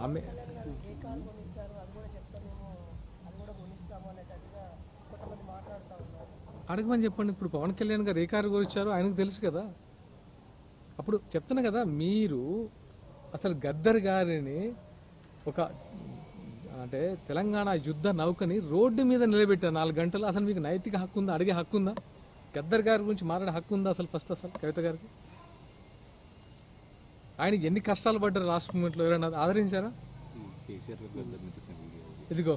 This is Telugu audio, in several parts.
ఆమె అడగమని చెప్పండి. ఇప్పుడు పవన్ కళ్యాణ్ గారు ఏ కారు గురించారో ఆయనకు తెలుసు కదా. అప్పుడు చెప్తున్నా కదా, మీరు అసలు గద్దర్ గారిని ఒక అంటే తెలంగాణ యుద్ధ నౌకని రోడ్డు మీద నిలబెట్టారు 4 గంటలు. అసలు మీకు నైతిక హక్కు ఉందా? అడిగే హక్కు ఉందా? గద్దర్ గారి గురించి మాట్లాడే హక్కు ఉందా అసలు? ఫస్ట్ అసలు కవిత గారికి ఆయనకి ఎన్ని కష్టాలు పడ్డారు రాష్ట్ర మూమెంట్లో ఎవరైనా ఆదరించారా? ఇదిగో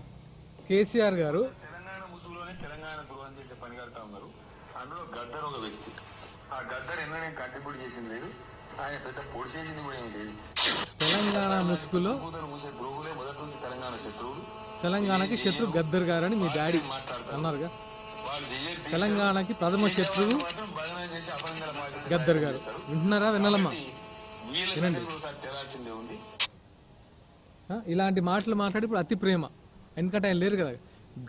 కేసీఆర్ గారు తెలంగాణ ముసుగులోనే తెలంగాణ ద్రోహం చేసే పని కడతా ఉన్నారు. అందులో గద్దర్ ఒక వ్యక్తి. ఆ గద్దర్ ఎన్నడూ కంట్రిబ్యూట్ చేసింది లేదు, ఆయన పెద్ద పొడి చేసింది కూడా ఏమి లేదు. తెలంగాణ ముసుగులో మూసే ద్రోహులే మొదటి నుంచి తెలంగాణ శత్రువులు. తెలంగాణకి శత్రు గద్దర్ గారు అని మీ డాడీ అన్నారుగా. తెలంగాణకి ప్రథమ శత్రువు గద్దర్ గారు. వింటున్నారా? వినాలమ్మా, వినండి. ఇలాంటి మాటలు మాట్లాడి ఇప్పుడు అతి ప్రేమ. ఎందుకంటే ఆయన లేరు కదా.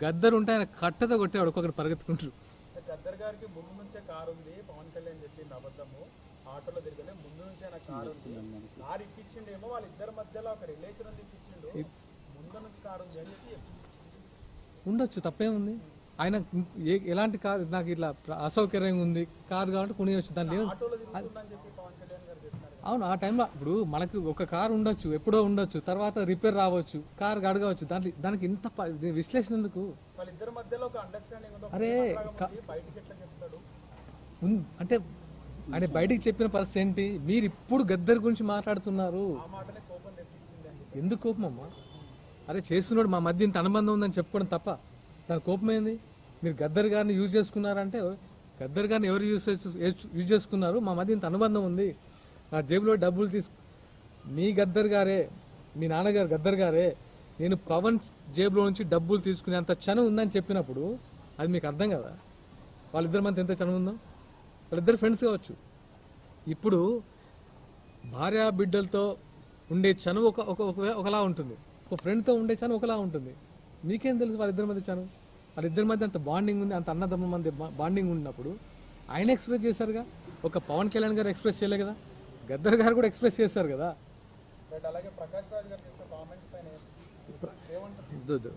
గద్దర్ ఉంటే ఆయన కట్టతో కొట్టేవాడు ఒక్కొక్కటి పరిగెత్తుకుంటారు. గద్దర్ గారికి ముందు నుంచే కారు ఉంది, పవన్ కళ్యాణ్ చెప్పింది అబద్ధము. ఆటోలో తిరగలే, ముందు నుంచే ఆయన కారు ఉంది. కారు ఇప్పించిండేమో, వాళ్ళిద్దరి మధ్యలో ఒక రిలేషన్ ఉంది, ఇప్పించిండు. ముందు నుంచి కారు ఉంది అని చెప్పి ఉండొచ్చు, తప్పేముంది. ఆయన ఎలాంటి కారు నాకు ఇట్లా అసౌకర్యంగా ఉంది కారు కాబట్టి కొనియొచ్చు. దాన్ని ఆటోలో తిరుగుతుందని చెప్పి పవన్ కళ్యాణ్ గారు చెప్తున్నారు. అవును, ఆ టైంలో ఇప్పుడు మనకు ఒక కారు ఉండొచ్చు, ఎప్పుడో ఉండొచ్చు, తర్వాత రిపేర్ రావచ్చు, కారు అడగవచ్చు. దానికి ఇంత విశ్లేషణ ఎందుకు? వాళ్ళిద్దరి మధ్యలో ఒక అండర్స్టాండింగ్ ఉంది. అరే బయటికి ఎట్లా చెప్తాడు అంటే ఆయన బయటికి చెప్పిన పరిస్థితి ఏంటి? మీరు ఇప్పుడు గద్దర్ గురించి మాట్లాడుతున్నారు. ఆ మాటనే కోపం తెప్పించింది. ఎందుకు కోపం అమ్మా? అరే చేస్తున్నాడు, మా మధ్య ఇంత అనుబంధం ఉందని చెప్పుకోవడం తప్ప దాని కోపం ఏంది? మీరు గద్దర్ గారిని యూజ్ చేసుకున్నారంటే గద్దర్ గారిని ఎవరు యూజ్ చేసుకున్నారు? మా మధ్య ఇంత అనుబంధం ఉంది, నా జేబులో డబ్బులు మీ గద్దర్ గారే, మీ నాన్నగారు గద్దర్ గారే నేను పవన్ జేబులో నుంచి డబ్బులు తీసుకునే అంత చనువు ఉందని చెప్పినప్పుడు అది మీకు అర్థం కదా. వాళ్ళిద్దరి మధ్య ఎంత చనువు ఉందో. వాళ్ళిద్దరు ఫ్రెండ్స్ కావచ్చు. ఇప్పుడు భార్య బిడ్డలతో ఉండే చనువు ఒకలా ఉంటుంది, ఒక ఫ్రెండ్తో ఉండే చనువు ఒకలా ఉంటుంది. మీకేం తెలుసు వాళ్ళిద్దరి మధ్య చనువు? వాళ్ళిద్దరి మధ్య అంత బాండింగ్ ఉంది, అంత అన్నదమ్ముల మధ్య బాండింగ్ ఉన్నప్పుడు ఆయన ఎక్స్ప్రెస్ చేశారుగా. ఒక పవన్ కళ్యాణ్ గారు ఎక్స్ప్రెస్ చేయలే కదా, గద్దర్ గారు కూడా ఎక్స్ప్రెస్ చేశారు కదా. అలాగే ప్రకాష్ రాజ్ గారు చేసిన కామెంట్స్ పైన ఏమంటారు?